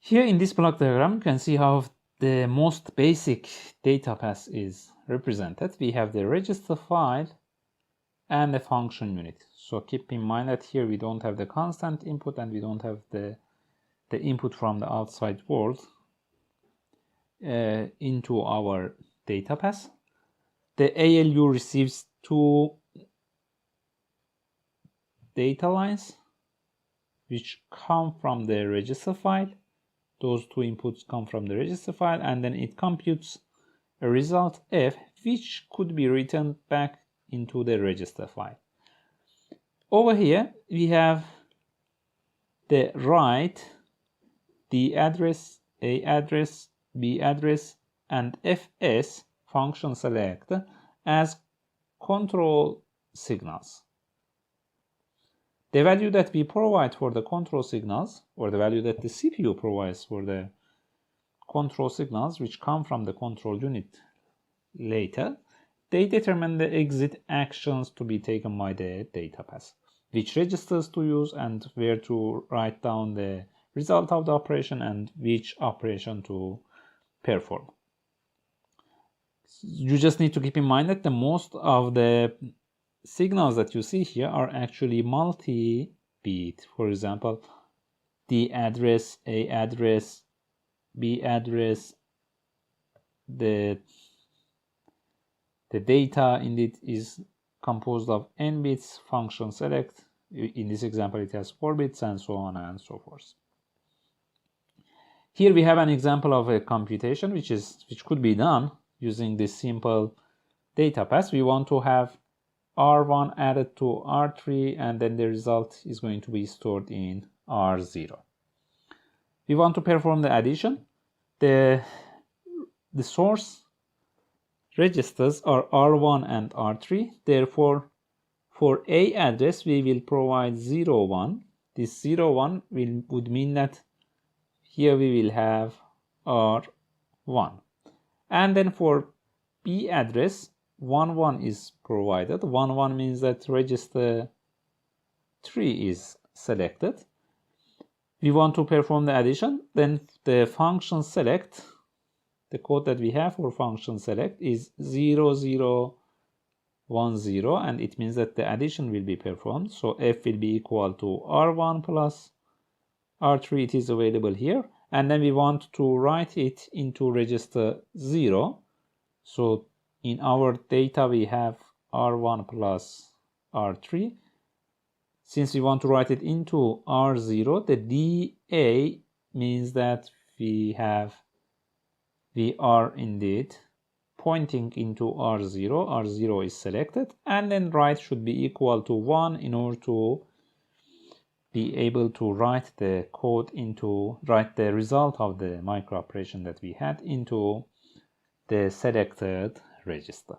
Here in this block diagram, you can see how the most basic data path is represented. We have the register file and the function unit. So keep in mind that here we don't have the constant input and we don't have the input from the outside world into our data path. The ALU receives two data lines which come from the register file. Those two inputs come from the register file, and then it computes a result f, which could be written back into the register file. Over here we have the write, D address, A address, B address, and fs function select as control signals. The value that we provide for the control signals, or the value that the CPU provides for the control signals, which come from the control unit later, they determine the exit actions to be taken by the data path, which registers to use and where to write down the result of the operation and which operation to perform. You just need to keep in mind that the most of the signals that you see here are actually multi-bit. For example, D address, A address, B address, the data indeed is composed of n bits, function select. In this example it has 4 bits, and so on and so forth. Here we have an example of a computation which could be done using this simple data path. We want to have R1 added to R3, and then the result is going to be stored in R0. We want to perform the addition. The source registers are R1 and R3. Therefore, for A address, we will provide 0, 1. This 0, 1 would mean that here we will have R1. And then for B address, 1, 1 is provided. 1, 1 means that register 3 is selected. We want to perform the addition. Then the function select, the code that we have for function select is 0, 0, 1, 0, and it means that the addition will be performed. So f will be equal to R1 plus R3. It is available here. And then we want to write it into register 0. So in our data we have R1 plus R3. Since we want to write it into R0, the DA means that we are indeed pointing into R0. R0 is selected, and then write should be equal to 1 in order to be able to write the result of the micro operation that we had into the selected register.